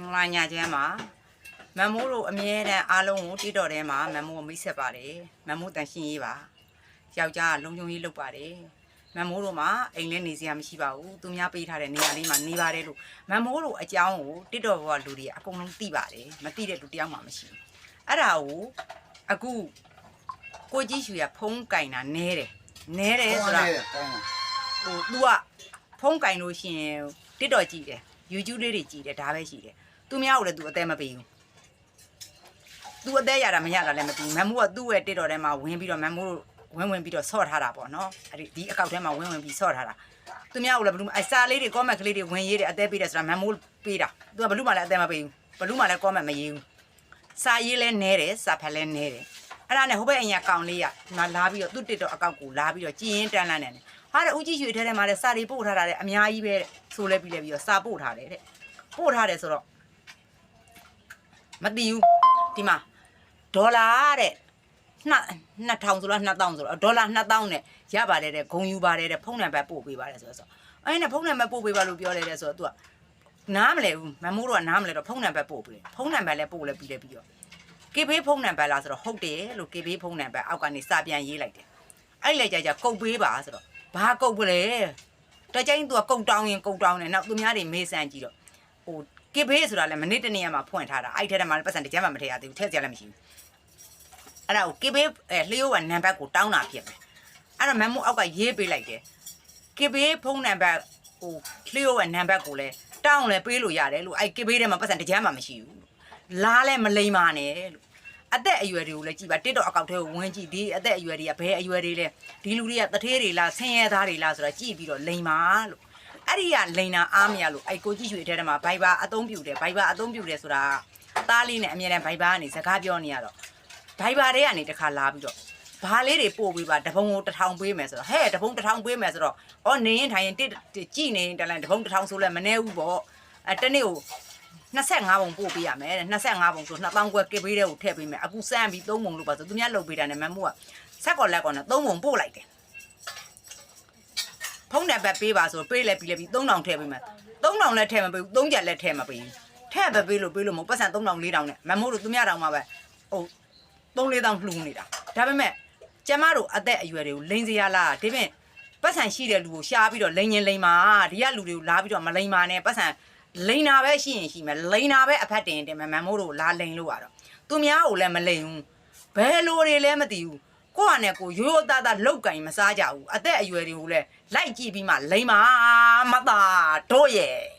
ငါညာချမ်းမှာမမိုးတို့အမြဲတမ်းအားလုံးကိုတိတော်ထဲမှာမမိုးမိတ်ဆက်ပါတယ်မမိုးတန်ရှင်းရေးပါယောက်ျားလုံခြုံရေးလုပ်ပါတယ်မမိုးတို့မှာအိမ်လဲနေစရာမရှိပါဘူးသူများပေးထားတဲ့နေရာလေးမှာနေပါတယ်လို့မမိုးတို့အကြောင်းကိုတိတော်ဘဝလူတွေအကုန်လုံးသိပါတယ်မသိတဲ့လူတယောက်မှမရှိဘူးအဲ့ဒါကိုအခုကိုကြီးရွှေကဖုံးကင်တာနဲတယ်ဆိုတာဟို तू ကဖုံးကင်လို့ရှိရင်တိတော်ကြည့်တယ် YouTube လေးတွေကြည့်တယ်ဒါပဲရှိတယ်သူများကိုလည်း तू အသက်မပေးဘူး तू အသက်ရတာမရတာလည်းမသိဘူးမမိုးကသူ့ရဲ့တိတော်ထဲမှာဝင်ပြီးတော့မမိုးဝင်ပြီးတော့ဆော့ထားတာပေါ့နော်အဲ့ဒီအကောက်ထဲမှာဝင်ပြီးဆော့ထားတာသူများကိုလည်းဘလူးအစာလေးတွေ comment ကလေးတွေဝင်ရေးတယ်အသက်ပေးတယ်ဆိုတာမမိုးပေးတာ तू ကဘလူးမှလည်းအသက်မပေးဘူးဘလူးမှလည်း comment မရေးဘူးစာရေးလဲနဲတယ်စာဖတ်လဲနဲတယ်အဲ့ဒါနဲ့ဟိုဘက်အင်ရကောင်လေးကငါလာပြီးတော့သူ့တစ်တော်အကောက်ကိုလာပြီးတော့ကြည်ရင်တန်းလန်းနေတယ်ဟာတဲ့ဦးကြီးရွှေထဲထဲမှာလည်းစာတွေပို့ထားတာတဲ့အများကြီးပဲတဲ့ဆိုလဲပြီးလဲပြီးတော့စာပို့ထားတယ်တဲ့ပို့ထားတယ်ဆိုတော့မသိဘူးဒီမှာဒေါ်လာတဲ့2000ဆိုလား2000ဆိုတော့ဒေါ်လာ2000နဲ့ရပါတယ်တဲ့ဂုံယူပါတယ်တဲ့ဖုန်းနံပါတ်ပို့ပေးပါတယ်ဆိုတော့အဲ့နဲ့ဖုန်းနံပါတ်ပို့ပေးပါလို့ပြောတယ်တဲ့ဆိုတော့ तू ကနားမလဲဘူးမမိုးတော့နားမလဲတော့ဖုန်းနံပါတ်ပို့ပေးဖုန်းနံပါတ်လည်းပို့လဲပြီးလဲပြီးတော့ကေဘေးဖုန်းနံပါတ်လားဆိုတော့ဟုတ်တယ်လို့ကေဘေးဖုန်းနံပါတ်အောက်ကနေစာပြန်ရေးလိုက်တယ်အဲ့လေကြာကုတ်ပေးပါဆိုတော့ဘာကုတ်ပလဲတကြိမ် तू ကကုတ်တောင်းရင်ကုတ်တောင်းတယ်နောက်သူများတွေမေးစမ်းကြည့်တော့ဟိုကေဘေးဆိုတာလည်းမနေ့တနေ့မှဖွင့်ထားတာအဲ့ထဲထဲမှာပတ်စံတကြမ်းမှမထည့်ရသေးဘူးထည့်စရာလည်းမရှိဘူးအဲ့ဒါကိုကေဘေးလျှိုးကနံပါတ်ကိုတောင်းတာဖြစ်မယ်အဲ့တော့မမိုးအောက်ကရေးပေးလိုက်တယ်ကေဘေးဖုန်းနံပါတ်ဟိုလျှိုးကနံပါတ်ကိုလည်းတောင်းလဲပေးလို့ရတယ်လို့အဲ့ကေဘေးထဲမှာပတ်စံတကြမ်းမှမရှိဘူးလားလဲမလိမ္မာနဲ့လို့အသက်အရွယ်တွေကိုလည်းကြည့်ပါတစ်တော့အကောက်ထဲကိုဝင်ကြည့်ဒီအသက်အရွယ်တွေကဘယ်အရွယ်တွေလဲဒီလူတွေကတထေးတွေလားဆင်းရဲသားတွေလားဆိုတာကြည့်ပြီးတော့လိမ္မာလို့အဲ့ဒီကလိန်နာအားမရလို့အဲ့ကိုကြည့်ရွှေထဲထဲမှာဘိုင်ဘာအသုံးပြုတယ်ဘိုင်ဘာအသုံးပြုတယ်ဆိုတာသားလေးနဲ့အမြဲတမ်းဘိုင်ဘာကနေစကားပြောနေရတော့ဘိုင်ဘာတွေကနေတခါလာပြီးတော့ဘာလေးတွေပို့ပေးပါတပုံကို1000ပေးမယ်ဆိုတော့ဟဲ့တပုံ1000ပေးမယ်ဆိုတော့အော်နေရင်ထိုင်ရင်တစ်ကြည့်နေရင်တလန်တပုံ1000ဆိုလဲမနေဘူးပေါ့အဲတနေ့ကို25ပုံပို့ပေးရမယ်25ပုံဆို2000ခွဲကစ်ပေးတဲ့ကိုထည့်ပေးမယ်အခုစမ်းပြီး3ပုံလို့ပါဆိုသူများလုပ်ပေးတာနဲ့မမိုးကဆက်ကော်လက်ကော်နဲ့3ပုံပို့လိုက်တယ်ဖုန်းနံပါတ်ပေးပါဆိုပေးလဲပြီးလဲပြီး3000ထည့်ပေးမယ်3000လည်းထည့်မပေးဘူး3ချက်လည်းထည့်မပေးဘူးထည့်ပဲပေးလို့မဟုတ်ပတ်စံ3000 4000နဲ့မမိုးတို့သူများတောင်မှပဲဟို3-4000လှူနေတာဒါပေမဲ့ကျမတို့အသက်အရွယ်တွေကိုလိန်စရာလားဒီပြင်ပတ်စံရှိတဲ့လူကိုရှားပြီးတော့လိန်ရင်လိန်ပါဒီကလူတွေကိုလာပြီးတော့မလိန်ပါနဲ့ပတ်စံလိန်နာပဲရှိရင်ရှိမယ်လိန်နာပဲအဖက်တင်မယ်မမိုးတို့လာလိန်လို့ရတော့သူများကိုလည်းမလိန်ဘူးဘယ်လိုတွေလည်းမသိဘူးကိုယ့်ဟာနဲ့ကိုရိုးရိုးသားသားလောက်ကင်မစားကြဘူးအသက်အရွယ်တွေကိုလည်းလိုက်ကြည့်ပြီးမှလိန်ပါမသားတို့ရဲ့